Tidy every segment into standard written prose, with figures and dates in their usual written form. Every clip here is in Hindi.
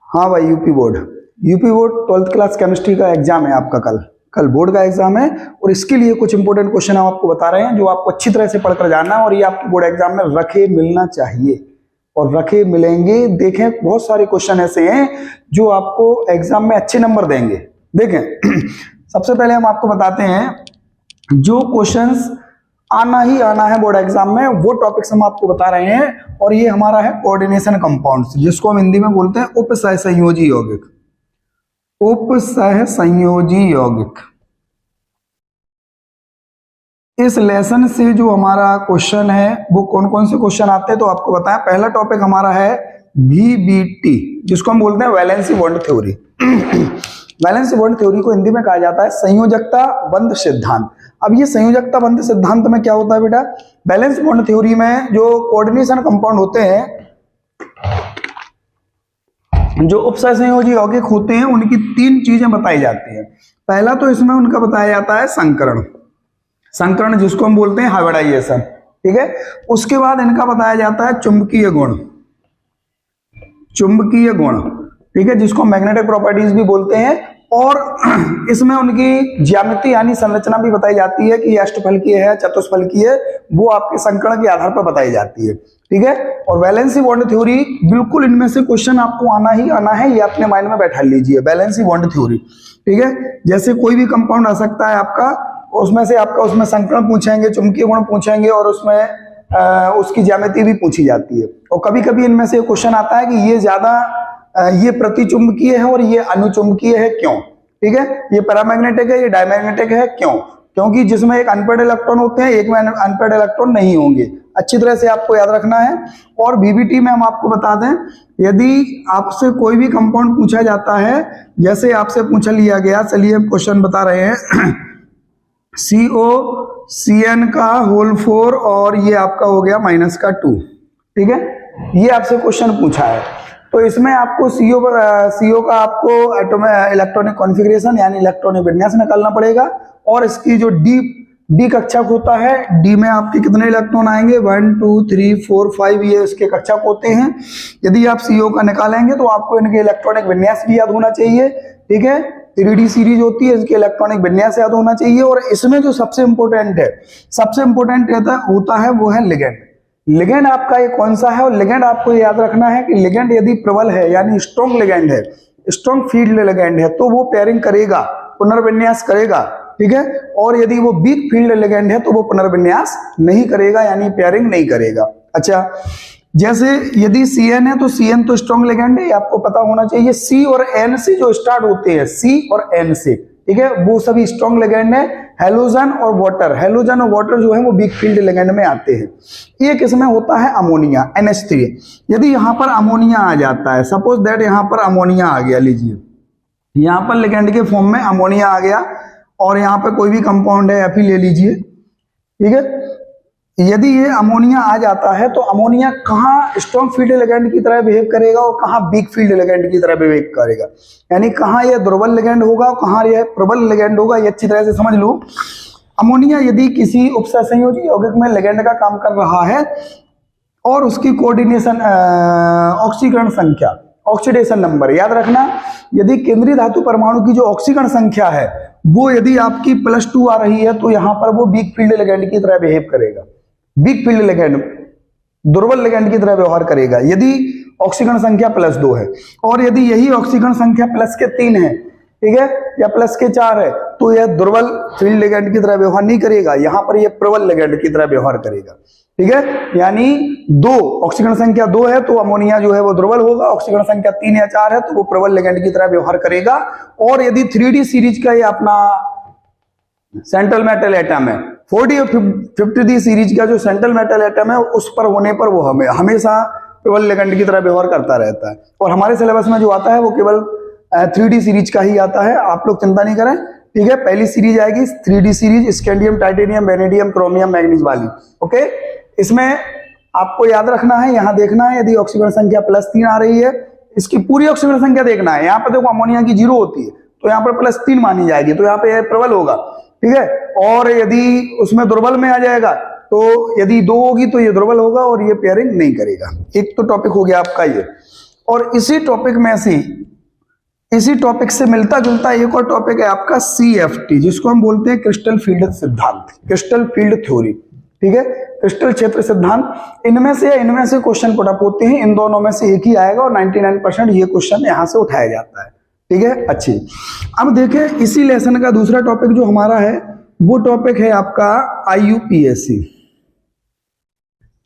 हाँ भाई, UP board 12th class chemistry का एग्जाम है आपका। कल बोर्ड का एग्जाम है और इसके लिए कुछ इंपॉर्टेंट क्वेश्चन हम आपको बता रहे हैं जो आपको अच्छी तरह से पढ़कर जानना है और ये आपके बोर्ड एग्जाम में रखे मिलना चाहिए और रखे मिलेंगे। देखें, बहुत सारे क्वेश्चन ऐसे हैं जो आपको एग्जाम में अच्छे नंबर देंगे। देखें, सबसे पहले हम आपको बताते हैं जो क्वेश्चंस आना ही आना है बोर्ड एग्जाम में, वो टॉपिक्स हम आपको बता रहे हैं। और ये हमारा है कोऑर्डिनेशन कंपाउंड्स, जिसको हम हिंदी में बोलते हैं उपसहसंयोजी यौगिक। उपसहसंयोजी यौगिक। इस लेसन से जो हमारा क्वेश्चन है वो कौन कौन से क्वेश्चन आते हैं तो आपको बताएं। पहला टॉपिक हमारा है VBT, जिसको हम बोलते हैं valency bond theory. Valency bond theory को हिंदी में कहा जाता है संयोजकता बंध सिद्धांत। अब ये संयोजकता बंध सिद्धांत में क्या होता है बेटा, वैलेंसी बॉन्ड थ्योरी में जो कोऑर्डिनेशन कंपाउंड होते हैं, जो उपसहसंयोजी यौगिक होते हैं, उनकी 3 चीजें बताई जाती हैं। पहला तो इसमें उनका बताया जाता है संकरण, जिसको हम बोलते हैं हाइब्रिडाइजेशन। ठीक है, उसके बाद इनका बताया जाता है चुंबकीय गुण, ठीक है, जिसको मैग्नेटिक प्रॉपर्टीज भी बोलते हैं। और इसमें उनकी ज्यामिति यानी संरचना भी बताई जाती है कि ये अष्टफलकीय है, चतुष्फलकीय है, वो आपके संकरण के आधार पर बताई जाती है। ठीक है, और वैलेंसी बॉन्ड थ्योरी, बिल्कुल इनमें से क्वेश्चन आपको आना ही आना है, ये अपने माइंड में बैठा लीजिए। वैलेंसी बॉन्ड थ्योरी, ठीक है, जैसे कोई भी कंपाउंड आ सकता है आपका, उसमें से आपका उसमें संकरण पूछेंगे, चुंबकीय गुण पूछेंगे और उसमें उसकी ज्यामिति भी पूछी जाती है। और कभी कभी इनमें से क्वेश्चन आता है कि ये ज्यादा ये प्रतिचुंबकीय है और ये अनुचुंबकीय है, क्यों? ठीक है, ये पैरामैग्नेटिक है, ये डायमैग्नेटिक है, क्यों? क्योंकि जिसमें एक अनपेयर्ड इलेक्ट्रॉन होते हैं, एक में अनपेयर्ड इलेक्ट्रॉन नहीं होंगे। अच्छी तरह से आपको याद रखना है। और VBT में हम आपको बता दें, यदि आपसे कोई भी कंपाउंड पूछा जाता है, जैसे आपसे पूछा लिया गया, चलिए हम क्वेश्चन बता रहे हैं COCN का होल 4 और ये आपका हो गया -2। ठीक है, ये आपसे क्वेश्चन पूछा है, तो इसमें आपको CO का आपको इलेक्ट्रॉनिक कॉन्फ़िगरेशन यानी इलेक्ट्रॉनिक विन्यास निकालना पड़ेगा। और इसकी जो डी कक्षक होता है, डी में आपके कितने इलेक्ट्रॉन आएंगे, 1 2 3 4 5, ये इसके कक्षक होते हैं। यदि आप CO का निकालेंगे तो आपको इनके इलेक्ट्रॉनिक विन्यास भी याद होना चाहिए। ठीक है, 3D सीरीज होती है, इसके इलेक्ट्रॉनिक विन्यास याद होना चाहिए। और इसमें जो सबसे इंपॉर्टेंट होता है वो है लिगेंड। लिगेंड आपका ये कौन सा है, और लिगेंड आपको याद रखना है कि लिगेंड यदि प्रबल है यानी स्ट्रॉन्ग लिगेंड है, स्ट्रॉन्ग फील्ड लिगेंड है, तो वो पेयरिंग करेगा, पुनर्विन्यास करेगा। ठीक है, और यदि वो वीक फील्ड लिगेंड है तो वो पुनर्विन्यास नहीं करेगा यानी पेयरिंग नहीं करेगा। अच्छा, जैसे यदि CN है तो CN तो स्ट्रॉन्ग लिगेंड है, आपको पता होना चाहिए। C और N से जो स्टार्ट होते हैं, C और N से, ठीक है, वो सभी स्ट्रॉन्ग लिगेंड है। हेलोजन और वाटर जो है वो वीक फील्ड लिगेंड में आते हैं। एक इसमें होता है अमोनिया, NH3। यदि यहाँ पर अमोनिया आ जाता है, सपोज दैट यहाँ पर अमोनिया आ गया, लीजिए यहाँ पर लिगेंड के फॉर्म में अमोनिया आ गया, और यहाँ पर कोई भी कंपाउंड है, Fe ले लीजिए। ठीक है, यदि ये अमोनिया आ जाता है तो अमोनिया कहाँ स्ट्रॉन्ग फील्ड लिगेंड की तरह बिहेव करेगा और कहाँ वीक फील्ड लिगेंड की तरह बिहेव करेगा, यानी कहाँ ये दुर्बल लिगेंड होगा और कहाँ ये प्रबल लिगेंड होगा, ये अच्छी तरह से समझ लो। अमोनिया यदि किसी उपसहसंयोजी यौगिक में लिगेंड का काम कर रहा है और उसकी कोऑर्डिनेशन ऑक्सीकरण संख्या, ऑक्सीडेशन नंबर याद रखना, यदि केंद्रीय धातु परमाणु की जो ऑक्सीकरण संख्या है वो यदि आपकी +2 आ रही है तो यहाँ पर वो वीक फील्ड लिगेंड की तरह बिहेव करेगा, वीक फील्ड लिगेंड, दुर्बल लिगेंड की तरह व्यवहार करेगा यदि ऑक्सीकरण संख्या +2 है। और यदि यही ऑक्सीकरण संख्या +3 है, ठीक है, या +4 है, तो यह दुर्बल फील्ड लिगेंड की तरह व्यवहार नहीं करेगा, यहाँ पर यह प्रबल लिगेंड की तरह व्यवहार करेगा। ठीक है, यानी 2 ऑक्सीकरण संख्या 2 है तो अमोनिया जो है वो दुर्बल होगा, ऑक्सीकरण संख्या 3 या 4 है तो वो प्रबल लिगेंड की तरह व्यवहार करेगा। और यदि 3D सीरीज का ये अपना सेंट्रल मेटल एटम है, 40 और 50D सीरीज का जो सेंट्रल मेटल एटम है, उस पर होने पर वो हमेशा प्रबल लिगेंड की तरह व्यवहार करता रहता है। और हमारे सिलेबस में जो आता है वो केवल 3D सीरीज का ही आता है, आप लोग चिंता नहीं करें। ठीक है, पहली सीरीज आएगी 3D series, scandium, titanium, vanadium, chromium, manganese वाली। ओके, इसमें आपको याद रखना है, यहाँ देखना है यदि ऑक्सीकरण संख्या +3 आ रही है, इसकी पूरी ऑक्सीकरण संख्या देखना है। यहाँ पर देखो अमोनिया की 0 होती है तो यहाँ पर +3 मानी जाएगी, तो यहाँ पे प्रबल होगा। ठीक है, और यदि उसमें दुर्बल में आ जाएगा तो यदि 2 होगी तो ये दुर्बल होगा और ये पेयरिंग नहीं करेगा। एक तो टॉपिक हो गया आपका ये। और इसी टॉपिक से मिलता जुलता एक और टॉपिक है आपका CFT, जिसको हम बोलते हैं क्रिस्टल फील्ड सिद्धांत, क्रिस्टल फील्ड थ्योरी। ठीक है, क्रिस्टल क्षेत्र सिद्धांत। इनमें से क्वेश्चन पुट अप होते हैं, इन दोनों में से एक ही आएगा और 99% ये क्वेश्चन यहां से उठाया जाता है। ठीक है, अच्छी। अब देखें इसी लेसन का दूसरा टॉपिक जो हमारा है वो टॉपिक है आपका IUPAC।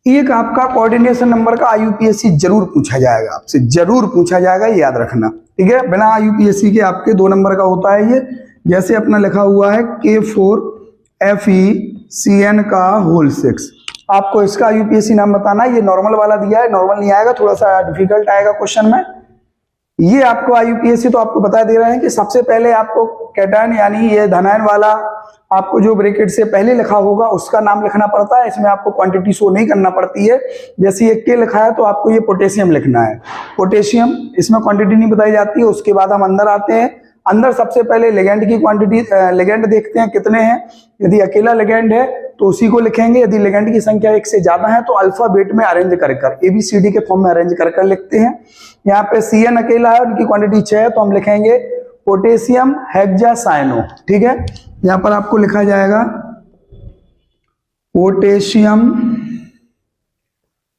एक आपका कोऑर्डिनेशन नंबर का IUPAC जरूर पूछा जाएगा, आपसे जरूर पूछा जाएगा, याद रखना। ठीक है, बिना IUPAC के आपके 2 नंबर का होता है ये। जैसे अपना लिखा हुआ है K4FeCN का होल 6। आपको इसका IUPAC नाम बताना है। ये नॉर्मल वाला दिया है, नॉर्मल नहीं आएगा, थोड़ा सा डिफिकल्ट आएगा क्वेश्चन में। ये आपको IUPAC तो आपको बता दे रहे हैं कि सबसे पहले आपको कैटायन यानी ये धनायन वाला आपको जो ब्रैकेट से पहले लिखा होगा उसका नाम लिखना पड़ता है। इसमें आपको क्वांटिटी शो नहीं करना पड़ती है। जैसे ये K लिखा है तो आपको ये पोटेशियम लिखना है, पोटेशियम, इसमें क्वांटिटी नहीं बताई जाती है। उसके बाद हम अंदर आते हैं। अंदर सबसे पहले लिगेंड की क्वांटिटी, लिगेंड देखते हैं कितने हैं। यदि अकेला लिगेंड है तो उसी को लिखेंगे, यदि लिगेंड की संख्या 1 से ज्यादा है तो अल्फाबेट में अरेंज कर ABCD के फॉर्म में अरेंज कर लिखते हैं। यहाँ पे CN अकेला है, उनकी क्वांटिटी 6 है तो हम लिखेंगे पोटेशियम हेक्सासाइनो। ठीक है, यहां पर आपको लिखा जाएगा पोटेशियम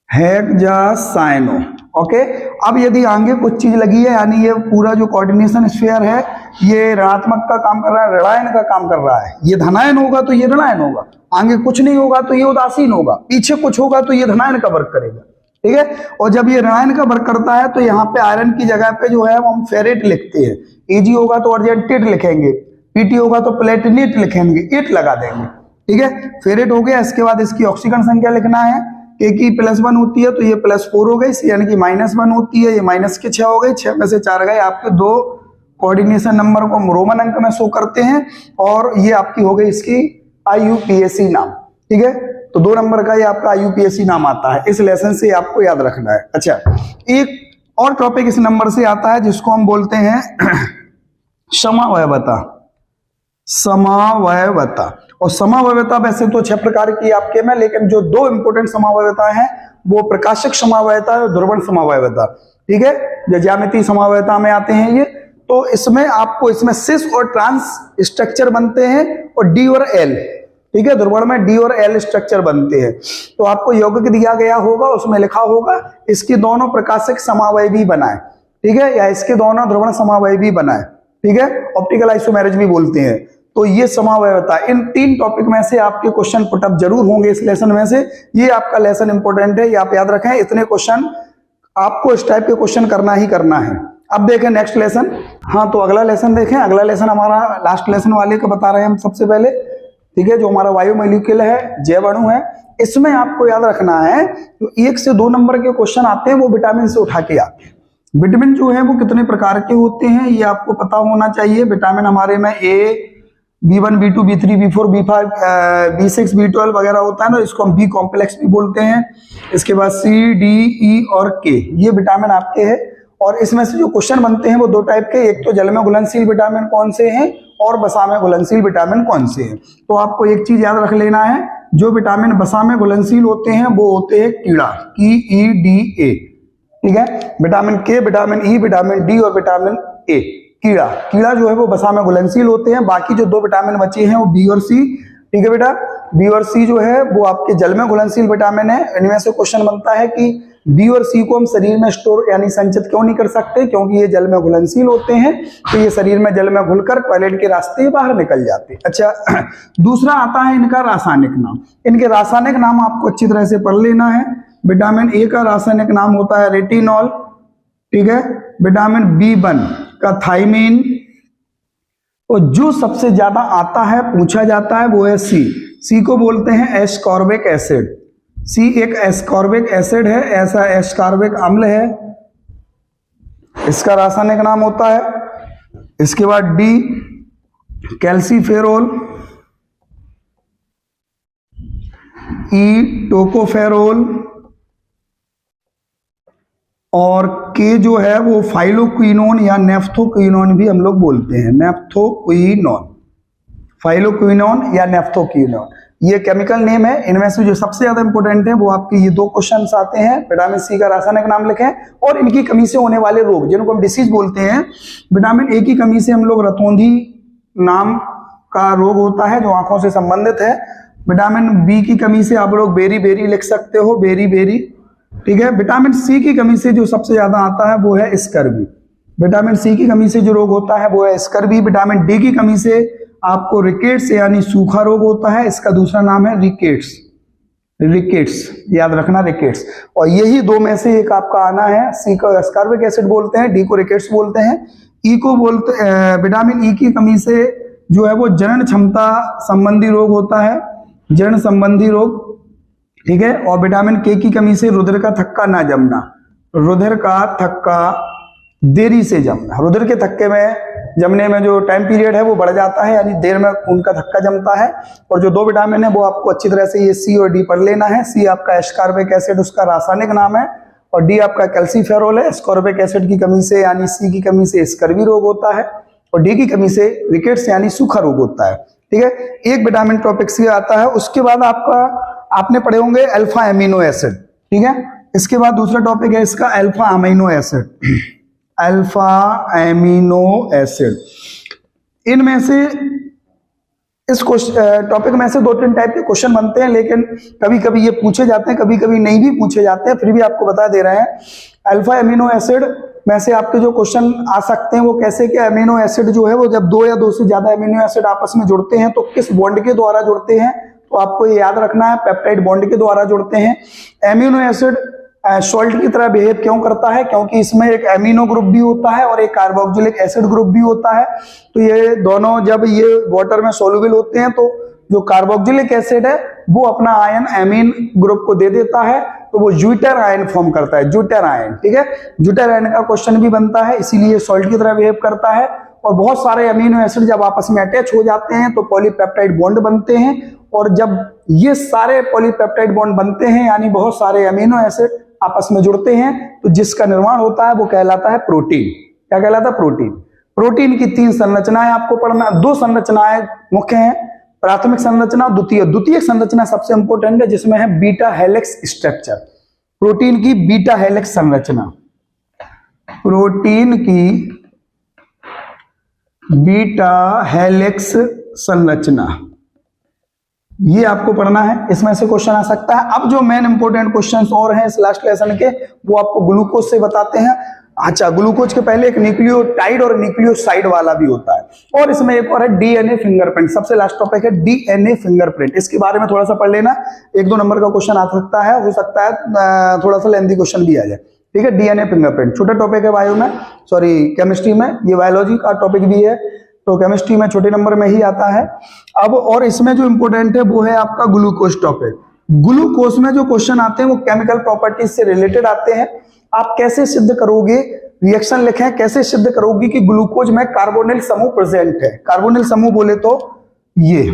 हेक्सासाइनो। ओके, अब यदि आगे कुछ चीज लगी है, यानी ये पूरा जो कोऑर्डिनेशन स्फीयर है ये ऋणात्मक का काम कर रहा है, ऋणायन का काम कर रहा है। ये धनायन होगा तो ये ऋणायन होगा, आगे कुछ नहीं होगा तो ये उदासीन होगा, पीछे कुछ होगा तो ये धनायन का वर्क करेगा। ठीक है, और जब ये ऋणायन का वर्क करता है तो यहाँ पे आयरन की जगह पे जो है वो हम फेरेट लिखते हैं। Ag होगा तो अर्जेंटेट लिखेंगे, Pt होगा तो प्लेटिनेट लिखेंगे, 8 लगा देंगे। ठीक है, फेरेट हो गया। इसके बाद इसकी ऑक्सीजन संख्या लिखना है। K की +1 होती है तो ये +4 हो गई, CN की -1 होती है, ये -6 हो गई। 6 में से 4 गए। आपके 2 कोऑर्डिनेशन नंबर को हम रोमन अंक में शो करते हैं और ये आपकी हो गई इसकी IUPAC नाम। ठीक है, तो 2 नंबर का ये आपका IUPAC नाम आता है। इस लेसन से आपको याद रखना है। अच्छा, एक और टॉपिक इस नंबर से आता है जिसको हम बोलते हैं समावयवता। समावयवता, और समावयवता वैसे तो 6 प्रकार की आपके में, लेकिन जो 2 इंपोर्टेंट समावयवता है वो प्रकाशक समावयवता और ध्रुवण समावयवता। ठीक है, जो ज्यामितीय समावयवता में आते हैं ये। तो इसमें आपको इसमें सिस और ट्रांस स्ट्रक्चर बनते हैं और D और L। ठीक है, ध्रुवण में D और L स्ट्रक्चर बनते हैं। तो आपको यौगिक दिया गया होगा, उसमें लिखा होगा इसके दोनों प्रकाशक समावयवी बनाए। ठीक है, या इसके दोनों ध्रुवण समावयवी बनाए। ठीक है, ऑप्टिकल आइसोमेरिज भी बोलते हैं। तो ये समावयवता, इन 3 टॉपिक में से आपके क्वेश्चन पुटअप जरूर होंगे इस लेसन में से। ये आपका लेसन इंपॉर्टेंट है, ये आप याद रखें। इतने क्वेश्चन आपको इस टाइप के क्वेश्चन करना ही करना है। अब देखें नेक्स्ट लेसन। हाँ, तो अगला लेसन देखें। अगला लेसन हमारा लास्ट लेसन वाले का बता रहे हैं हम सबसे पहले। ठीक है, जो हमारा बायोमोलिक्यूल है, जैव अणु है, इसमें आपको याद रखना है तो 1 से 2 नंबर के क्वेश्चन आते हैं वो विटामिन से उठा के आते हैं। विटामिन जो है वो कितने प्रकार के होते हैं ये आपको पता होना चाहिए। विटामिन हमारे में A, B1, B2, B3, B4, B5, B6, B12 वगैरह होता है ना, इसको हम बी कॉम्प्लेक्स भी बोलते हैं। इसके बाद C, D, E और K, ये विटामिन आपके हैं। और इसमें से जो क्वेश्चन बनते हैं वो 2 टाइप के, एक तो जल में घुलनशील विटामिन कौन से हैं और वसा में घुलनशील विटामिन कौन से हैं। तो आपको एक चीज याद रख लेना है, जो विटामिन वसा में घुलनशील होते हैं वो होते हैं कीड़ा, KEDA। ठीक है, vitamin K, vitamin E, vitamin D और विटामिन A। कीड़ा, कीड़ा जो है वो वसा में घुलनशील होते हैं। बाकी जो 2 विटामिन बचे हैं वो B और C। ठीक है बेटा, B और C जो है वो आपके जल में घुलनशील विटामिन है। इनमें से क्वेश्चन बनता है कि B और C को हम शरीर में स्टोर यानी संचित क्यों नहीं कर सकते, क्योंकि ये जल में घुलनशील होते हैं, तो ये शरीर में जल में घुलकर टॉयलेट के रास्ते बाहर निकल जाते हैं। अच्छा, दूसरा आता है इनका रासायनिक नाम। इनके रासायनिक नाम आपको अच्छी तरह से पढ़ लेना है। विटामिन A का रासायनिक नाम होता है रेटिनॉल। ठीक है, विटामिन B1 का थाइमिन, और जो सबसे ज्यादा आता है पूछा जाता है वो है C को बोलते हैं एस्कॉर्बिक एसिड। C एक एस्कॉर्बिक एसिड है, ऐसा एस्कॉर्बिक अम्ल है, इसका रासायनिक नाम होता है। इसके बाद D कैल्सीफेरोल, E टोकोफेरोल, और K जो है वो फाइलोक्विनोन या नेफ्थोक्विनोन भी हम लोग बोलते हैं। नेफ्थोक्विनोन, फाइलोक्विनोन या नेफ्थोक्विनोन, ये केमिकल नेम है। इनमें से जो सबसे ज्यादा इंपॉर्टेंट है वो आपके ये दो क्वेश्चंस आते हैं। विटामिन सी का रासायनिक नाम लिखें और इनकी कमी से होने वाले रोग जिनको हम डिसीज बोलते हैं। विटामिन ए की कमी से हम लोग रतौंधी नाम का रोग होता है जो आंखों से संबंधित है। विटामिन बी की कमी से आप लोग बेरी बेरी लिख सकते हो, बेरी बेरी, ठीक है। विटामिन सी की कमी से जो सबसे ज्यादा आता है वो है स्कर्वी। विटामिन सी की कमी से जो रोग होता है वो है स्कर्वी। विटामिन डी की कमी से आपको रिकेट्स यानी सूखा रोग होता है, इसका दूसरा नाम है रिकेट्स। रिकेट्स याद रखना, रिकेट्स। और यही दो में से एक आपका आना है। सी को स्कर्विक एसिड बोलते हैं, डी को रिकेट्स बोलते हैं, ई को बोलते विटामिन ई की कमी से जो है वो जनन क्षमता संबंधी रोग होता है, जनन संबंधी रोग, ठीक है। और विटामिन के की कमी से रुधिर का थक्का ना जमना, रुधिर का थक्का देरी से जमना। रुधिर के थक्के में जमने में जो टाइम पीरियड है वो बढ़ जाता है, यानी देर में खून का थक्का जमता है। और जो दो विटामिन है वो आपको अच्छी तरह से ये सी और डी पढ़ लेना है। सी आपका एस्कॉर्बिक एसिड उसका रासायनिक नाम है और डी आपका कैल्सीफेरोल है। एस्कॉर्बिक एसिड की कमी से यानी सी की कमी से स्कर्वी रोग होता है और डी की कमी से रिकेट्स यानी सूखा रोग होता है, ठीक है। एक विटामिन टॉपिक से आता है। उसके बाद आपने पढ़े होंगे अल्फा एमिनो एसिड, ठीक है। इसके बाद दूसरा टॉपिक है इसका alpha amino acid. Alpha amino acid. इनमें से इस टॉपिक में से दो तीन टाइप के क्वेश्चन बनते हैं, लेकिन कभी कभी ये पूछे जाते हैं, कभी कभी नहीं भी पूछे जाते हैं, फिर भी आपको बता दे रहे हैं। अल्फा एमिनो एसिड में से आपके जो क्वेश्चन आ सकते हैं वो कैसे कि अमीनो एसिड जो है वो जब दो या दो से ज्यादा अमीनो एसिड आपस में जुड़ते हैं तो किस बॉन्ड के द्वारा जुड़ते हैं, तो आपको ये याद रखना है, पेप्टाइड बॉन्ड के द्वारा जुड़ते हैं। एमिनो एसिड सॉल्ट की तरह बिहेव क्यों करता है, क्योंकि इसमें एक एमिनो ग्रुप भी होता है और एक कार्बोक्सिलिक एसिड ग्रुप भी होता है। तो ये दोनों जब ये वाटर में सोल्यूबल होते हैं तो जो कार्बोक्सिलिक एसिड है वो अपना आयन एमीन ग्रुप को दे देता है, तो वो ज्यूटर आयन फॉर्म करता है, ज्यूटर आयन, ठीक है। ज्यूटर आयन का क्वेश्चन भी बनता है, इसीलिए सॉल्ट की तरह बिहेव करता है। और बहुत सारे अमीनो एसिड जब आपस में अटैच हो जाते हैं तो पॉलीपेप्टाइड बॉन्ड बनते हैं, और जब ये सारे पॉलीपेप्टाइड बॉन्ड बनते हैं यानी बहुत सारे अमीनो एसिड आपस में जुड़ते हैं तो जिसका निर्माण होता है वो कहलाता है प्रोटीन। क्या कहलाता है? प्रोटीन। प्रोटीन की तीन संरचनाएं आपको पढ़ना, दो संरचनाएं मुख्य हैं, प्राथमिक संरचना, द्वितीयक संरचना सबसे इंपॉर्टेंट है जिसमें है बीटा हेलिक्स स्ट्रक्चर। प्रोटीन की बीटा हेलिक्स संरचना, प्रोटीन की बीटा हेलिक्स संरचना, ये आपको पढ़ना है, इसमें से क्वेश्चन आ सकता है। अब जो मेन इंपॉर्टेंट क्वेश्चंस और हैं इस लास्ट लेसन के वो आपको ग्लूकोज से बताते हैं। अच्छा, ग्लूकोज के पहले एक न्यूक्लियोटाइड और न्यूक्लियोसाइड वाला भी होता है, और इसमें एक और है डीएनए फिंगरप्रिंट। सबसे लास्ट टॉपिक है डीएनए फिंगरप्रिंट। इसके बारे में थोड़ा सा पढ़ लेना, एक दो नंबर का क्वेश्चन आ सकता है, हो सकता है थोड़ा सा लेंथी क्वेश्चन भी आ जाए, ठीक है। डीएनए फिंगरप्रिंट छोटा टॉपिक है बायो में, सॉरी केमिस्ट्री में, ये बायोलॉजी का टॉपिक भी है तो केमिस्ट्री में छोटे नंबर में ही आता है। अब और इसमें जो इंपॉर्टेंट है वो है आपका ग्लूकोज टॉपिक। ग्लूकोज में जो क्वेश्चन आते हैं वो केमिकल प्रॉपर्टीज से रिलेटेड आते हैं। आप कैसे सिद्ध करोगे, रिएक्शन लिखें, कैसे सिद्ध करोगे कि ग्लूकोज में कार्बोनिल समूह प्रेजेंट है। कार्बोनिल समूह बोले तो ये,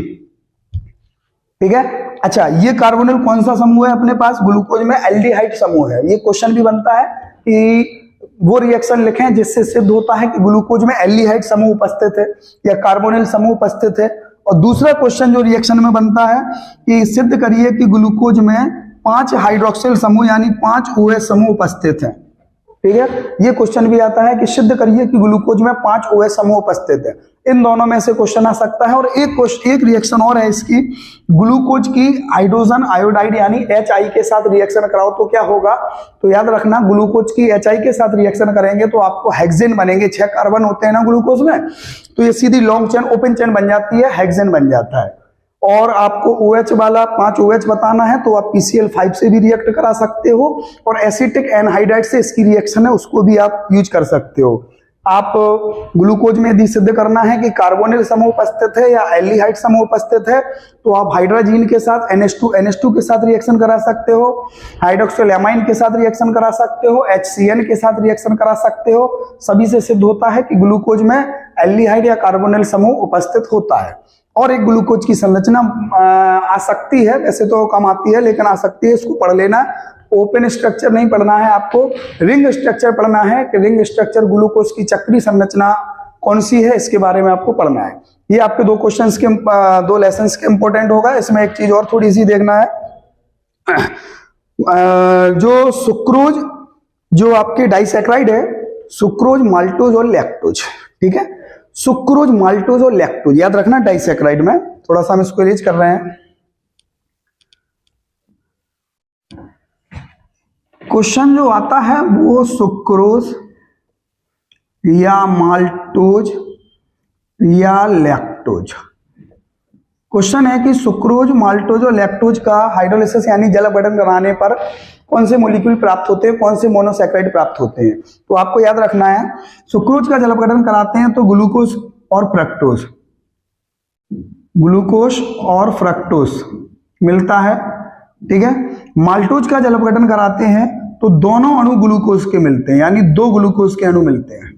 ठीक है। अच्छा, ये कार्बोनिल कौन सा समूह है अपने पास? ग्लूकोज में एल्डिहाइड समूह है। ये क्वेश्चन भी बनता है कि वो रिएक्शन लिखें जिससे सिद्ध होता है कि ग्लूकोज में एल्डिहाइड समूह उपस्थित है या कार्बोनिल समूह उपस्थित है। और दूसरा क्वेश्चन जो रिएक्शन में बनता है कि सिद्ध करिए कि ग्लूकोज में 5 हाइड्रोक्सिल समूह यानी 5 OH समूह उपस्थित हैं, ठीक है। ये क्वेश्चन भी आता है कि सिद्ध करिए कि ग्लूकोज में 5 OH समूह उपस्थित है। इन दोनों में से क्वेश्चन आ सकता है। और एक रिएक्शन और है इसकी, ग्लूकोज की हाइड्रोजन आयोडाइड यानी HI के साथ रिएक्शन कराओ तो क्या होगा? तो याद रखना, ग्लूकोज की HI के साथ रिएक्शन करेंगे तो आपको हेक्सेन बनेंगे। 6 कार्बन होते हैं ना ग्लूकोज में, तो ये सीधी लॉन्ग चेन ओपन चेन बन जाती है, हेक्सेन बन जाता है। और आपको OH वाला 5 OH बताना है तो आप PCl5 से भी रिएक्ट करा सकते हो, और एसिटिक एनहाइड्राइड से इसकी रिएक्शन है उसको भी आप यूज कर सकते हो। आप ग्लूकोज में यदि सिद्ध करना है कि कार्बोनिल समूह उपस्थित है या एल्डिहाइड समूह उपस्थित है तो आप हाइड्रोजीन के साथ NH2 के साथ रिएक्शन करा सकते हो, हाइड्रोक्सिल एमाइन के साथ रिएक्शन करा सकते हो, HCN के साथ रिएक्शन करा सकते हो। सभी से सिद्ध होता है कि ग्लूकोज में एल्डिहाइड या कार्बोनिल समूह उपस्थित होता है। और एक ग्लूकोज की संरचना आ सकती है, वैसे तो कम आती है लेकिन आ सकती है, इसको पढ़ लेना। ओपन स्ट्रक्चर नहीं पढ़ना है आपको, रिंग स्ट्रक्चर पढ़ना है कि रिंग स्ट्रक्चर ग्लूकोज की चक्रीय संरचना कौन सी है, इसके बारे में आपको पढ़ना है। ये आपके दो क्वेश्चंस के दो लेसन्स के इंपॉर्टेंट होगा। इसमें एक चीज और थोड़ी सी देखना है, जो सुक्रोज, जो आपके डाइसैक्राइड है, सुक्रोज, माल्टोज और लैक्टोज, ठीक है, सुक्रोज, माल्टोज और लैक्टोज याद रखना डाइसैक्राइड में। थोड़ा सा हम इसको इरेज कर रहे हैं। क्वेश्चन जो आता है वो सुक्रोज या माल्टोज या लैक्टोज। क्वेश्चन है कि सुक्रोज, माल्टोज और लैक्टोज का हाइड्रोलिसिस यानी जल अपघटन कराने पर कौन से मॉलिक्यूल प्राप्त होते हैं, कौन से मोनोसैकेराइड प्राप्त होते हैं। तो आपको याद रखना है, सुक्रोज का जल अपघटन कराते हैं तो ग्लूकोज और फ्रक्टोज, ग्लूकोज और फ्रक्टोज मिलता है, ठीक है। माल्टोज का जल अपघटन कराते हैं तो दोनों अणु ग्लूकोज के मिलते हैं, यानी दो ग्लूकोज के अणु मिलते हैं,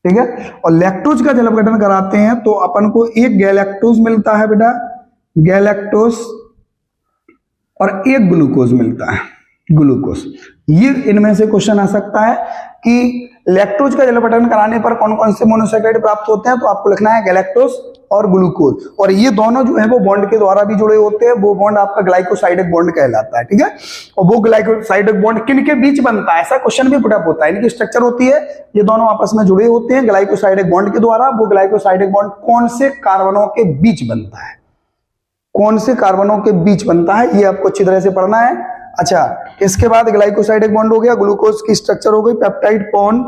ठीक है। और लैक्टोज का जल अपघटन कराते हैं तो अपन को एक गैलेक्टोज मिलता है बेटा, गैलेक्टोज, और एक ग्लूकोज मिलता है, ग्लूकोज। ये इनमें से क्वेश्चन आ सकता है कि लैक्टोज का जल अपघटन कराने पर कौन कौन से मोनोसैकेराइड प्राप्त होते हैं। तो आपको लिखना है गैलेक्टोज और ग्लूकोज, और ये दोनों जो है वो बॉन्ड के द्वारा भी जुड़े होते हैं। वो बॉन्ड आपका ग्लाइकोसाइडिक बॉन्ड कहलाता है, ठीक है। और वो ग्लाइकोसाइडिक बॉन्ड किन के बीच बनता है, ऐसा क्वेश्चन भी पुटअप होता है। इनकी स्ट्रक्चर होती है, ये दोनों आपस में जुड़े होते हैं ग्लाइकोसाइडिक बॉन्ड के द्वारा। वो ग्लाइकोसाइडिक बॉन्ड कौन से कार्बनों के बीच बनता है, कौन से कार्बनों के बीच बनता है, ये आपको अच्छी तरह से पढ़ना है। अच्छा, इसके बाद ग्लाइकोसाइडिक बॉन्ड हो गया, ग्लूकोज की स्ट्रक्चर हो गई, पेप्टाइड बॉन्ड,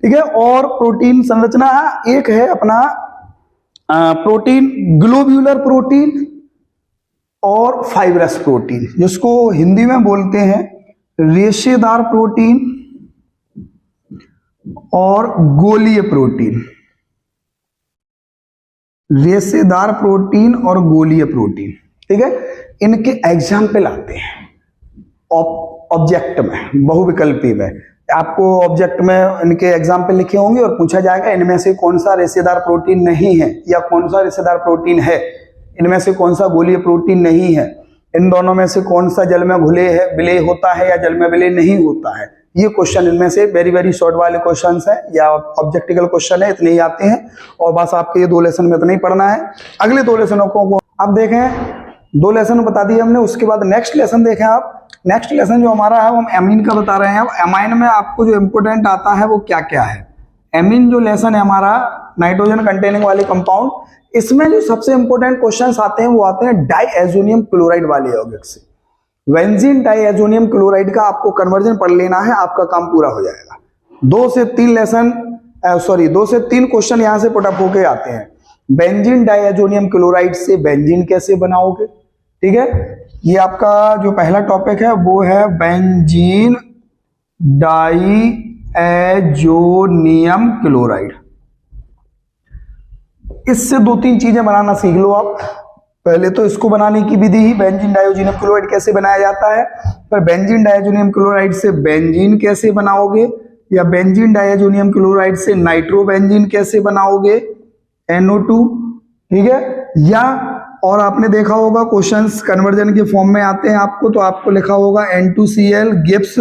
ठीक है। और प्रोटीन संरचना एक है अपना प्रोटीन, ग्लोब्यूलर प्रोटीन और फाइब्रस प्रोटीन, जिसको हिंदी में बोलते हैं रेशेदार प्रोटीन और गोलीय प्रोटीन, रेशेदार प्रोटीन और गोलीय प्रोटीन, ठीक है। इनके एग्जाम्पल आते हैं ऑब्जेक्ट में, बहुविकल्पी में। आपको ऑब्जेक्ट में इनके एग्जाम्पल लिखे होंगे और पूछा जाएगा इनमें से कौन सा रेशेदार प्रोटीन नहीं है, या कौन सा रेशेदार प्रोटीन है, इनमें से कौन सा गोलीय प्रोटीन नहीं है, इन दोनों में से कौन सा जल में विलय होता है या जल में विलय नहीं होता है। ये क्वेश्चन इनमें से वेरी वेरी शॉर्ट वाले क्वेश्चंस हैं या ऑब्जेक्टिकल क्वेश्चन है, इतने ही आते हैं। और बस आपके ये दो लेसन में इतना ही पढ़ना है। अगले दो लेसनों को आप देखें, दो लेसन बता दिए हमने, उसके बाद नेक्स्ट लेसन देखें आप। नेक्स्ट लेसन जो हमारा है वो हम एमीन का बता रहे हैं। एमाइन में आपको जो इंपोर्टेंट आता है वो क्या क्या है। एमीन जो लेसन है हमारा, नाइट्रोजन कंटेनिंग वाले कंपाउंड, इसमें जो सबसे इंपोर्टेंट क्वेश्चंस आते हैं वो आते हैं डाइएजोनियम क्लोराइड वाले यौगिक से। बेंजीन डाइएजोनियम क्लोराइड का आपको कन्वर्जन पढ़ लेना है, आपका काम पूरा हो जाएगा। 2 से 3 क्वेश्चन यहां से पुटअप होके आते हैं। बेंजीन डाइएजोनियम क्लोराइड से बेंजीन कैसे बनाओगे, ठीक है। ये आपका जो पहला टॉपिक है वो है बेंजीन डाइएजोनियम क्लोराइड। इससे 2-3 चीजें बनाना सीख लो आप। पहले तो इसको बनाने की विधि ही, बेंजीन डाइएजोनियम क्लोराइड कैसे बनाया जाता है, पर बेंजीन डाइएजोनियम क्लोराइड से बेंजीन कैसे बनाओगे, या बेंजीन डाइएजोनियम क्लोराइड से नाइट्रोबेंजीन कैसे बनाओगे, NO2, ठीक है। या और आपने देखा होगा क्वेश्चंस कन्वर्जन के फॉर्म में आते हैं आपको, तो आपको लिखा होगा N2Cl गिब्स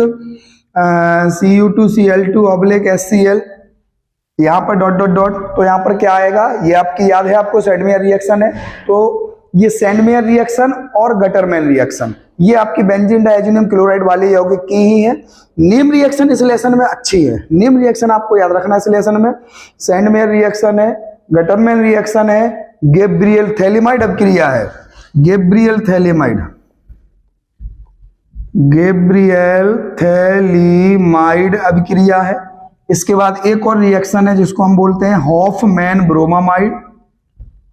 Cu2Cl2 HCl, यहाँ पर डॉट डॉट डॉट। तो यहाँ पर क्या आएगा, ये आपकी याद है आपको, सेंडमेयर रिएक्शन है। तो ये सेंडमेयर रिएक्शन और गटरमैन रिएक्शन, ये आपकी बेंजीन डाइएजोनियम क्लोराइड वाले यौगिक की ही है। नीम रिएक्शन इस लेसन में अच्छी है, नीम रिएक्शन आपको याद रखना इस लेसन में। सेंडमेयर रिएक्शन है, गटरमैन रिएक्शन है, गैब्रियल थैलिमाइड अभिक्रिया है, गैब्रियल थैलिमाइड, गैब्रियल थैलिमाइड अभिक्रिया है। इसके बाद एक और रिएक्शन है जिसको हम बोलते हैं हॉफमैन ब्रोमामाइड,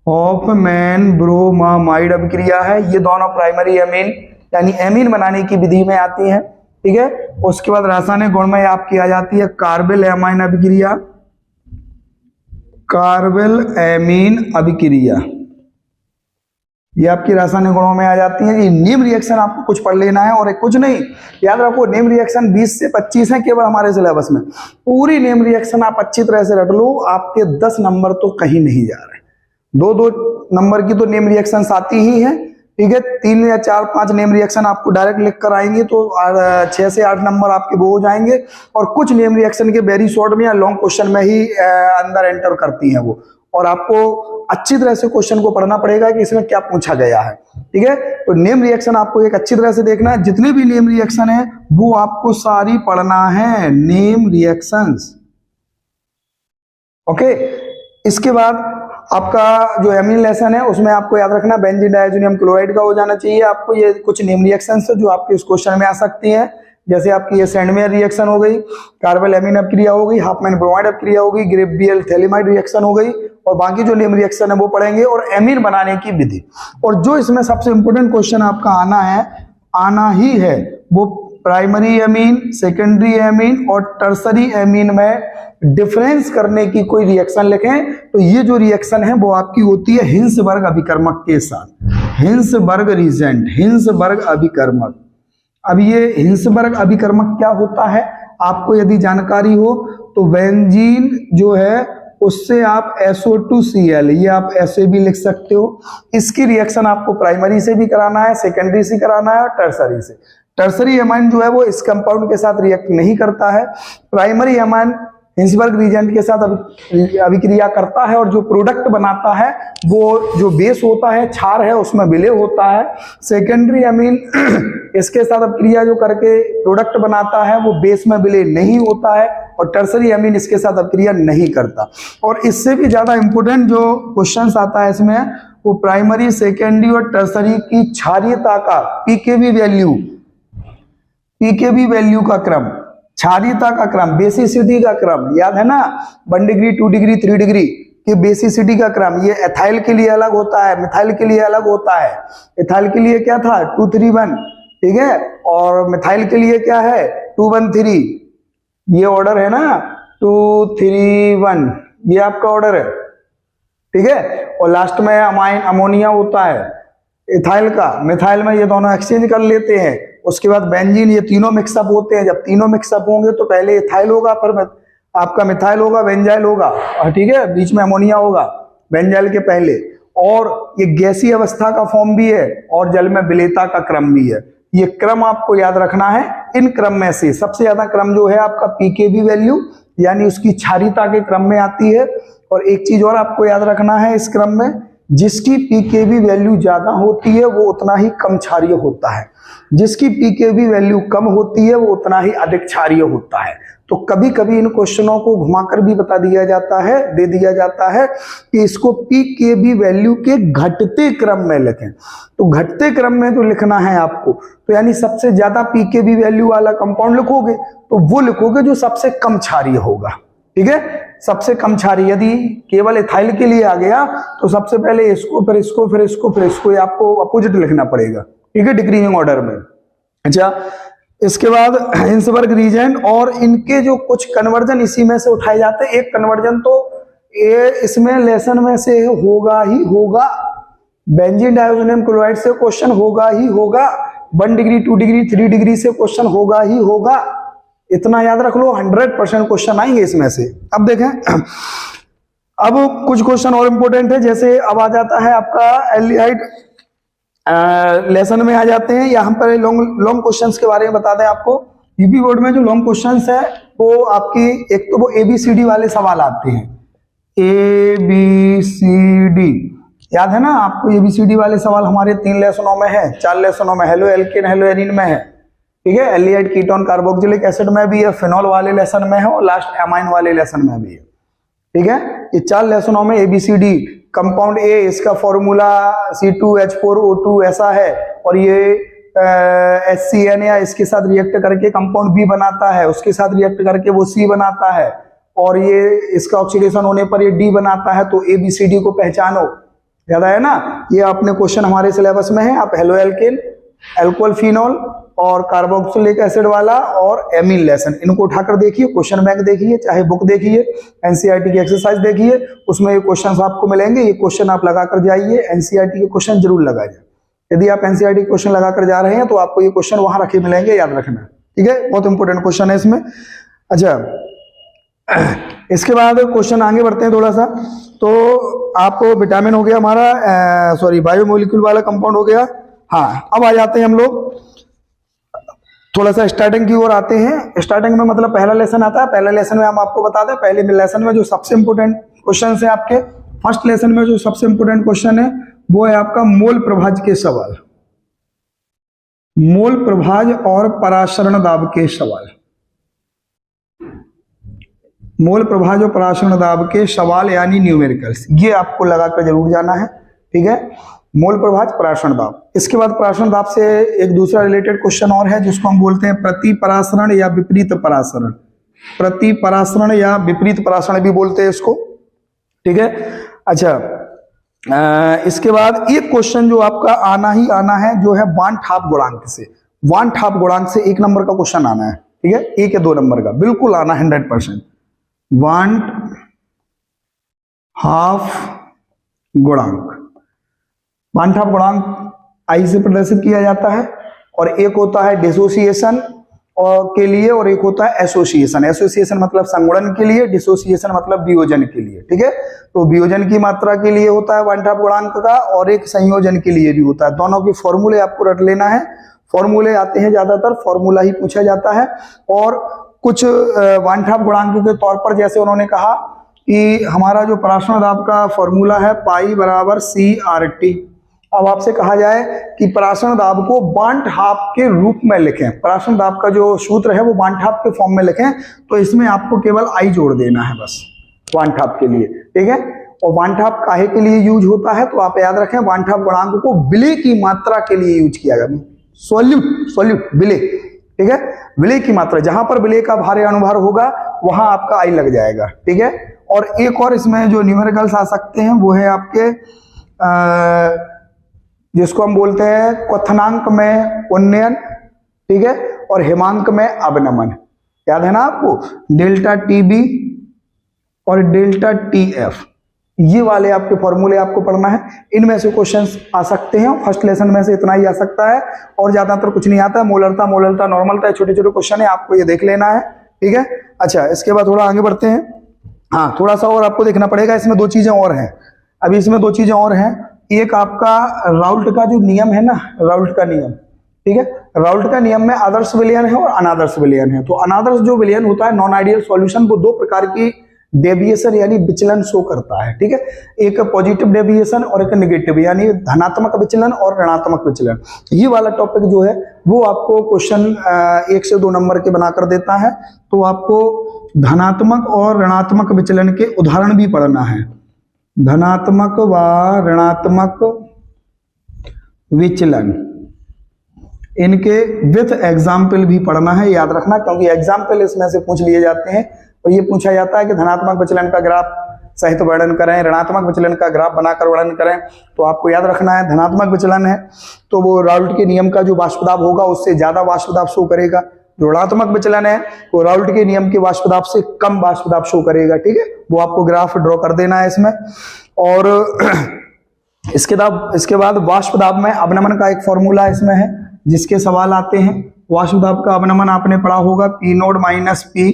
हॉफमैन ब्रोमामाइड अभिक्रिया है। ये दोनों प्राइमरी एमीन यानी एमीन बनाने की विधि में आती है, ठीक है। उसके बाद रासायनिक गुण में आपकी आ जाती है कार्बेल एमाइन अभिक्रिया, कार्बेल एमीन अभिक्रिया, ये आपकी रासायनिक गुणों में आ जाती है। ये नीम रिएक्शन आपको कुछ पढ़ लेना है और कुछ नहीं, याद रखो नीम रिएक्शन 20 से 25 है केवल हमारे सिलेबस में। पूरी नीम रिएक्शन आप अच्छी तरह से रट लो, आपके 10 नंबर तो कहीं नहीं जा रहे। 2-2 नंबर की तो नेम रिएक्शंस आती ही हैं, ठीक है। 3 या 4-5 नेम रिएक्शन आपको डायरेक्ट लिख कर आएंगे तो 6 से 8 नंबर आपके वो हो जाएंगे। और कुछ नेम रिएक्शन के वेरी शॉर्ट में या लॉन्ग क्वेश्चन में ही अंदर एंटर करती हैं वो, और आपको अच्छी तरह से क्वेश्चन को पढ़ना पड़ेगा कि इसमें क्या पूछा गया है। ठीक है, तो नेम रिएक्शन आपको एक अच्छी तरह से देखना है, जितने भी नेम रिएक्शन है वो आपको सारी पढ़ना है, नेम रिएक्शंस। ओके, इसके बाद आपका जो एमीन लेसन है उसमें आपको याद रखना बेंजीन डायज़ोनियम क्लोराइड का हो जाना चाहिए। आपको ये कुछ नेम रिएक्शंस है जो आपके इस क्वेश्चन में आ सकती हैं, जैसे आपकी ये सैंडमेयर रिएक्शन हो गई, कार्बल एमीन अपक्रिया हो गई, हाफमैन ब्रोमाइड अपक्रिया हो गई, ग्रेबियल थैलिमाइड रिएक्शन हो गई, और बाकी जो नेम रिएक्शन है वो पढ़ेंगे, और एमीन बनाने की विधि। और जो इसमें सबसे इंपोर्टेंट क्वेश्चन आपका आना ही है वो प्राइमरी एमीन, सेकेंडरी एमीन और टर्सरी एमीन में डिफरेंस करने की कोई रिएक्शन लिखें। तो ये जो रिएक्शन है वो आपकी होती है हिंसबर्ग अभिकर्मक के साथ, हिंसबर्ग रीजेंट, हिंसबर्ग अभिकर्मक। अब ये हिंसबर्ग अभिकर्मक क्या होता है आपको यदि जानकारी हो तो बेंजीन जो है उससे आप SO2Cl, ये आप ऐसे भी लिख सकते हो। इसकी रिएक्शन आपको प्राइमरी से भी कराना है, सेकेंडरी से कराना है और टर्सरी से। टर्सरी एमाइन जो है वो इस कंपाउंड के साथ रिएक्ट नहीं करता है, प्राइमरी एमाइन हिंसबर्ग रिएजेंट के साथ अभिक्रिया करता है, और जो प्रोडक्ट बनाता है वो जो बेस होता है, क्षार है, उसमें विलय होता है। सेकेंडरी एमीन इसके साथ अभिक्रिया जो करके प्रोडक्ट बनाता है वो बेस में विलय नहीं होता है, और टर्सरी एमीन इसके साथ अभिक्रिया नहीं करता। और इससे भी ज्यादा इंपोर्टेंट जो क्वेश्चंस आता है इसमें वो प्राइमरी, सेकेंडरी और टर्सरी की क्षारीयता का पीकेबी वैल्यू का क्रम, क्षारीयता का क्रम, बेसिसिटी का क्रम, याद है ना 1 डिग्री 2 डिग्री 3 डिग्री की बेसिसिटी का क्रम। ये एथाइल के लिए अलग होता है, मिथाइल के लिए अलग होता है। एथाइल के लिए क्या था 231, ठीक है, और मिथाइल के लिए क्या है 213। ये ऑर्डर है ना 231, ये आपका ऑर्डर है, ठीक है। और लास्ट में अमाइन अमोनिया होता है इथाइल का, मिथाइल में ये दोनों एक्सचेंज कर लेते हैं। उसके बाद बेंजीन, ये तीनों मिक्सअप होते हैं। जब तीनों मिक्सअप होंगे तो पहले इथाइल होगा, फिर आपका मिथाइल होगा, बेंजाइल होगा, ठीक है, बीच में अमोनिया होगा बेंजाइल के पहले। और ये गैसीय अवस्था का फॉर्म भी है और जल में विलेयता का क्रम भी है। ये क्रम आपको याद रखना है। इन क्रम में से सबसे ज्यादा क्रम जो है आपका पीकेबी वैल्यू यानी उसकी क्षारीयता के क्रम में आती है। और एक चीज और आपको याद रखना है इस क्रम में, जिसकी पीकेबी वैल्यू ज्यादा होती है वो उतना ही कम क्षारीय होता है, जिसकी पीकेबी वैल्यू कम होती है वो उतना ही अधिक क्षारीय होता है। तो कभी कभी इन क्वेश्चनों को घुमाकर भी बता दिया जाता है, दे दिया जाता है कि इसको पीकेबी वैल्यू के घटते क्रम में लिखें। तो घटते क्रम में तो लिखना है आपको, तो यानी सबसे ज्यादा पीकेबी वैल्यू वाला कंपाउंड लिखोगे तो वो लिखोगे जो सबसे कम क्षारीय होगा, ठीक है, सबसे कम क्षारीय। यदि केवल इथाइल के लिए आ गया तो सबसे पहले इसको, फिर इसको, फिर इसको, फिर इसको, ये आपको अपोजिट लिखना पड़ेगा, ठीक है, डिक्रीजिंग ऑर्डर में। अच्छा, इसके बाद हिंसबर्ग रीजेंट और इनके जो कुछ कन्वर्जन इसी में से उठाए जाते हैं। एक कन्वर्जन तो ये इसमें लेसन में से होगा ही होगा, बेंजीन डायज़ोनियम क्लोराइड से क्वेश्चन होगा ही होगा, 1 डिग्री 2 डिग्री 3 डिग्री से क्वेश्चन होगा ही होगा, इतना याद रख लो। 100% क्वेश्चन आएंगे इसमें से। अब देखें, अब कुछ क्वेश्चन और इंपोर्टेंट है, जैसे अब आ जाता है आपका एल्डिहाइड लेसन में आ जाते हैं। यहाँ पर लॉन्ग क्वेश्चंस के बारे में बता दें आपको। यूपी बोर्ड में जो लॉन्ग क्वेश्चंस है वो आपकी एक तो वो ABCD वाले सवाल आते हैं, ABCD याद है ना आपको। ABCD वाले सवाल हमारे 3 लेसनों में है, 4 लेसनों में, हेलो एल्केन हेलो एरीन में है, ठीक है, एल्डिहाइड कीटोन कार्बोक्सिलिक एसिड में भी है, फिनॉल वाले लेसन में है और लास्ट एमाइन वाले लेसन में भी है, ठीक है। ये 4 लेसनों में ABCD। कंपाउंड A इसका फॉर्मूला C2H4O2 ऐसा है, और ये HCN या इसके साथ रिएक्ट करके कंपाउंड B बनाता है, उसके साथ रिएक्ट करके वो C बनाता है, और ये इसका ऑक्सीडेशन होने पर ये D बनाता है। तो ABCD को पहचानो, याद आया ना। ये अपने क्वेश्चन हमारे सिलेबस में है। आप हेलो एल्केन, एल्कोहल फिनॉल और कार्बोक्सिलिक एसिड वाला और एमीन लेसन, इनको उठाकर देखिए, क्वेश्चन बैंक देखिए, चाहे बुक देखिए, एनसीईआरटी की एक्सरसाइज देखिए, उसमें ये क्वेश्चन आपको मिलेंगे। ये क्वेश्चन आप लगाकर जाइए, एनसीईआरटी के क्वेश्चन जरूर लगाइए। यदि आप एनसीईआरटी क्वेश्चन लगाकर जा रहे हैं तो आपको ये क्वेश्चन वहां रखे मिलेंगे, याद रखना, ठीक है, बहुत इंपॉर्टेंट क्वेश्चन है इसमें। अच्छा, इसके बाद क्वेश्चन आगे बढ़ते हैं थोड़ा सा। तो आपको विटामिन हो गया हमारा, सॉरी बायोमोलिक्यूल वाला कंपाउंड हो गया। हाँ, अब आ जाते हैं हम लोग थोड़ा सा स्टार्टिंग की ओर आते हैं। स्टार्टिंग में मतलब पहला लेसन आता है। पहला लेसन में हम आपको बता दें, पहले लेसन में जो सबसे इंपोर्टेंट क्वेश्चन है आपके फर्स्ट लेसन में जो सबसे इंपोर्टेंट क्वेश्चन है वो है आपका मोल प्रभाज के सवाल, मोल प्रभाज और परासरण दाब के सवाल, मोल प्रभाज और परासरण दाब के सवाल यानी न्यूमेरिकल्स, ये आपको लगाकर जरूर जाना है, ठीक है। मोल प्रभाज परासरण दाब। इसके बाद परासरण दाब से एक दूसरा रिलेटेड क्वेश्चन और है जिसको हम बोलते हैं प्रति परासरण या विपरीत परासरण, प्रति परासरण या विपरीत परासरण भी बोलते हैं इसको, ठीक है। अच्छा, इसके बाद एक क्वेश्चन जो आपका आना ही आना है जो है वान हाफ गुणांक से, वान हाफ गुणांक से 1 नंबर का क्वेश्चन आना है, ठीक है, 1 या 2 नंबर का बिल्कुल आना 100%। वान हाफ गुणांक, वान हाफ गुणांक आई से प्रदर्शित किया जाता है और एक होता है डिसोसिएशन और के लिए और एक होता है एसोसिएशन। एसोसिएशन मतलब संगुणन के लिए, डिसोसिएशन मतलब वियोजन के लिए, ठीक है। तो वियोजन की मात्रा के लिए होता है वान हाफ गुणांक का और एक संयोजन के लिए भी होता है। दोनों के फॉर्मूले आपको रट लेना है, फॉर्मूले आते हैं ज्यादातर, फॉर्मूला ही पूछा जाता है। और कुछ वान हाफ गुणांक के तौर पर जैसे उन्होंने कहा कि हमारा जो परासरण दाब का फॉर्मूला है पाई बराबर CRT। अब आपसे कहा जाए कि परासरण दाब को वान हाफ के रूप में लिखें, परासरण दाब का जो सूत्र है वो वान हाफ के फॉर्म में लिखें, तो इसमें आपको केवल आई जोड़ देना है बस वान हाफ के लिए, ठीक है। और वान हाफ काहे के लिए यूज होता है तो आप याद रखें, वान हाफ गुणांक को विलय की मात्रा के लिए यूज किया गया, सोल्यूट विलय, ठीक है, विलय की मात्रा, जहां पर विलय का भार या अनुभार होगा वहां आपका आई लग जाएगा, ठीक है। और एक और इसमें जो न्यूमेरिकल्स आ सकते हैं वो है आपके जिसको हम बोलते हैं क्वथनांक में उन्नयन, ठीक है, और हिमांक में अवनमन, याद है ना आपको, डेल्टा TB और डेल्टा TF, ये वाले आपके फॉर्मूले आपको पढ़ना है। इनमें से क्वेश्चंस आ सकते हैं, फर्स्ट लेसन में से इतना ही आ सकता है और ज्यादातर कुछ नहीं आता है। मोलरता नॉर्मलता, छोटे छोटे क्वेश्चन है, आपको ये देख लेना है, ठीक है। अच्छा, इसके बाद थोड़ा आगे बढ़ते हैं। हाँ, थोड़ा सा और आपको देखना पड़ेगा, इसमें 2 चीजें और हैं, अभी इसमें 2 चीजें और हैं। एक आपका राउल्ट का जो नियम है ना, राउल्ट का नियम, ठीक है, राउल्ट का नियम में आदर्श विलयन है और अनादर्श विलयन है। तो अनादर्श जो विलयन होता है, नॉन आइडियल सॉल्यूशन, वो 2 प्रकार की डेविएशन यानी विचलन शो करता है, ठीक है, एक पॉजिटिव डेविएशन और एक नेगेटिव यानी धनात्मक विचलन और ऋणात्मक विचलन। ये वाला टॉपिक जो है वो आपको क्वेश्चन 1 से 2 नंबर के बनाकर देता है, तो आपको धनात्मक और ऋणात्मक विचलन के उदाहरण भी पढ़ना है, धनात्मक व ऋणात्मक विचलन, इनके विथ एग्जाम्पल भी पढ़ना है, याद रखना, क्योंकि एग्जाम्पल इसमें से पूछ लिए जाते हैं। और ये पूछा जाता है कि धनात्मक विचलन का ग्राफ सहित वर्णन करें, ऋणात्मक विचलन का ग्राफ बनाकर वर्णन करें। तो आपको याद रखना है धनात्मक विचलन है तो वो राउल्ट के नियम का जो वाष्पदाब होगा उससे ज्यादा वाष्पदाब शो करेगा, जो ऋणात्मक विचलन है वो राउल्ट के नियम के वाष्पदाब से कम वाष्पदाब शो करेगा, ठीक है। वो आपको ग्राफ ड्रॉ कर देना है इसमें। और इसके बाद वाष्पदाब में अवनमन का एक फॉर्मूला इसमें है जिसके सवाल आते हैं। वाष्पदाब का अवनमन आपने पढ़ा होगा, P0 minus P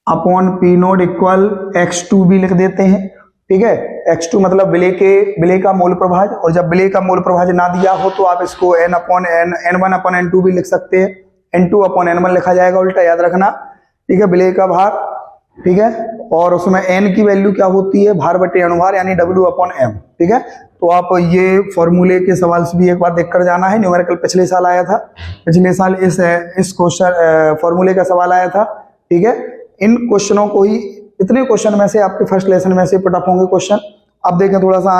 upon P0 equal X2 भी लिख देते हैं, ठीक है। X2 मतलब विलय का मोल प्रभाज, और जब विलय का मोल प्रभाज ना दिया हो तो आप इसको N1 अपॉन N2 भी लिख सकते हैं, N2 अपॉन N1 लिखा जाएगा उल्टा, याद रखना, ठीक है, विलय का भार, ठीक है। और उसमें N की वैल्यू क्या होती है, भार बटे अनुभार यानी W अपॉन M, ठीक है। तो आप ये फॉर्मूले के सवाल से भी एक बार देखकर जाना है, न्यूमेरिकल पिछले साल आया था, पिछले साल इस क्वेश्चन फॉर्मूले का सवाल आया था, ठीक है। इन क्वेश्चनों को ही, इतने क्वेश्चन में से आपके फर्स्ट लेसन में से पुट अप होंगे क्वेश्चन। अब देखें थोड़ा सा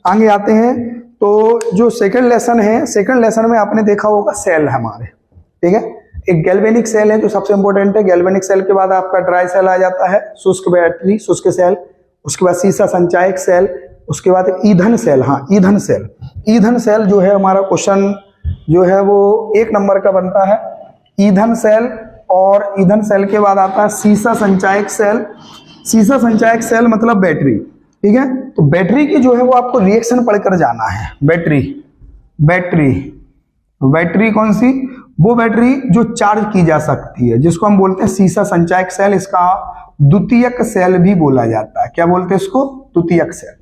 आगे आते हैं। तो जो सेकंड लेसन है, सेकंड लेसन में आपने देखा होगा सेल हमारे, ठीक है, एक गैल्वेनिक सेल है जो सबसे इंपॉर्टेंट है। गैल्वेनिक सेल के बाद आपका ड्राई सेल आ जाता है, शुष्क बैटरी, शुष्क सेल, उसके बाद सीसा संचायक सेल, उसके बाद ईंधन सेल। हाँ, ईंधन सेल, ईंधन सेल जो है हमारा क्वेश्चन जो है वो 1 नंबर का बनता है, ईंधन सेल। और ईंधन सेल के बाद आता है सीसा संचायक सेल। सीसा संचायक सेल मतलब बैटरी, ठीक है। तो बैटरी की जो है वो आपको रिएक्शन पढ़कर जाना है। बैटरी कौन सी, वो बैटरी जो चार्ज की जा सकती है जिसको हम बोलते हैं सीसा संचायक सेल, इसका द्वितीयक सेल भी बोला जाता है। क्या बोलते हैं इसको, द्वितीयक सेल।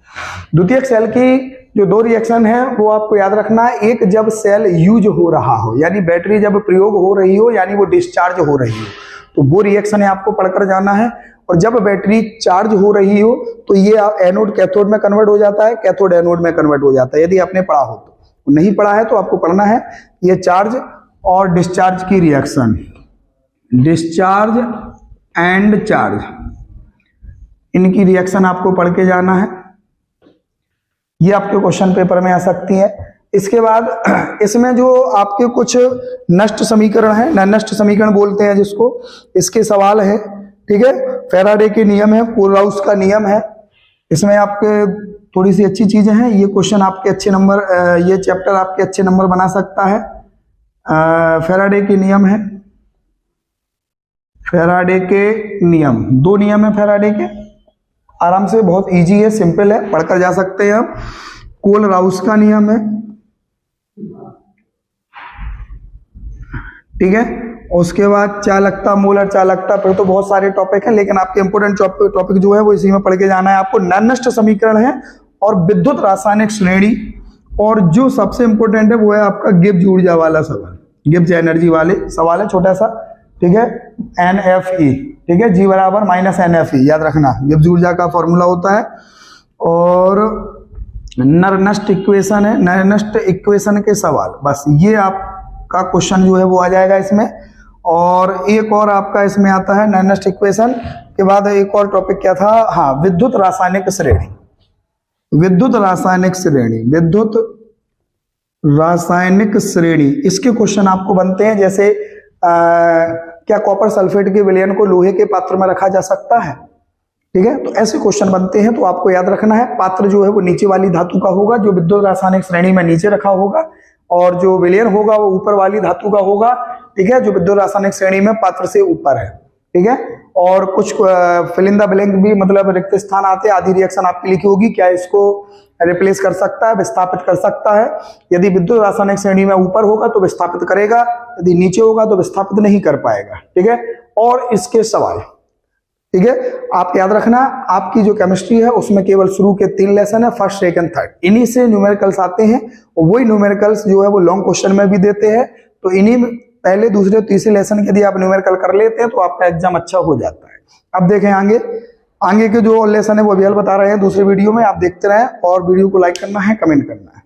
द्वितीयक सेल की जो 2 रिएक्शन है वो आपको याद रखना है। एक जब सेल यूज हो रहा हो यानी बैटरी जब प्रयोग हो रही हो यानी वो डिस्चार्ज हो रही हो, तो वो रिएक्शन है आपको पढ़कर जाना है। और जब बैटरी चार्ज हो रही हो तो ये एनोड कैथोड में कन्वर्ट हो जाता है, कैथोड एनोड में कन्वर्ट हो जाता है, यदि आपने पढ़ा हो तो। नहीं पढ़ा है तो आपको पढ़ना है ये चार्ज और डिस्चार्ज की रिएक्शन, डिस्चार्ज एंड चार्ज, इनकी रिएक्शन आपको पढ़ के जाना है। ये आपके क्वेश्चन पेपर में आ सकती है। इसके बाद इसमें जो आपके कुछ नष्ट समीकरण है, नष्ट समीकरण बोलते हैं जिसको, इसके सवाल है, ठीक है। फैराडे के नियम है, कोलराउस का नियम है, इसमें आपके थोड़ी सी अच्छी चीजें हैं। ये क्वेश्चन आपके अच्छे नंबर, ये चैप्टर आपके अच्छे नंबर बना सकता है। फैराडे के नियम है, फैराडे के नियम, 2 नियम है फैराडे के, आराम से, बहुत इजी है, सिंपल है, पढ़कर जा सकते हैं आप। कोलराउस का नियम है, ठीक है। उसके बाद चालकता, मोलर चालकता, फिर तो बहुत सारे टॉपिक हैं, लेकिन आपके इंपोर्टेंट टॉपिक जो है वो इसी में पढ़ के जाना है आपको। नष्ट समीकरण है और विद्युत रासायनिक श्रेणी, और जो सबसे इंपोर्टेंट है वो है आपका गिब्स ऊर्जा वाला सवाल, गिब्स एनर्जी वाले सवाल है, छोटा सा, ठीक है। NFE, ठीक है, G बराबर माइनस NFE, याद रखना, गिब्स ऊर्जा का फॉर्मूला होता है। और नरनष्ट इक्वेशन है, नरनष्ट इक्वेशन के सवाल, बस ये आपका क्वेश्चन जो है वो आ जाएगा इसमें। और एक और आपका इसमें आता है नरनष्ट इक्वेशन के बाद एक और टॉपिक क्या था, हाँ, विद्युत रासायनिक श्रेणी, विद्युत रासायनिक श्रेणी, विद्युत रासायनिक श्रेणी, इसके क्वेश्चन आपको बनते हैं। जैसे क्या कॉपर सल्फेट के विलयन को लोहे के पात्र में रखा जा सकता है, ठीक है, तो ऐसे क्वेश्चन बनते हैं। तो आपको याद रखना है, पात्र जो है वो नीचे वाली धातु का होगा, जो विद्युत रासायनिक श्रेणी में नीचे रखा होगा, और जो विलयन होगा वो ऊपर वाली धातु का होगा, ठीक है, जो विद्युत रासायनिक श्रेणी में पात्र से ऊपर है, ठीक है। और कुछ फिल इन द ब्लैंक भी, मतलब रिक्त स्थान आते, आधी रिएक्शन आपकी लिखी होगी, क्या इसको रिप्लेस कर सकता है, विस्थापित कर सकता है। यदि विद्युत रासायनिक श्रेणी में ऊपर होगा तो विस्थापित करेगा, यदि नीचे होगा तो विस्थापित नहीं कर पाएगा, ठीक है। और इसके सवाल, ठीक है, आप याद रखना, आपकी जो केमिस्ट्री है उसमें केवल शुरू के 3 लेसन है, फर्स्ट सेकंड थर्ड, इन्हीं से न्यूमेरिकल्स आते हैं, और वही न्यूमेरिकल्स जो है वो लॉन्ग क्वेश्चन में भी देते हैं। तो इन्हीं पहले, दूसरे, तीसरे लेसन के यदि आप न्यूमेरिकल कर लेते हैं तो आपका एग्जाम अच्छा हो जाता है। अब देखें आगे के जो लेसन है वो अभी बता रहे हैं दूसरे वीडियो में, आप देखते रहें, और वीडियो को लाइक करना है, कमेंट करना है।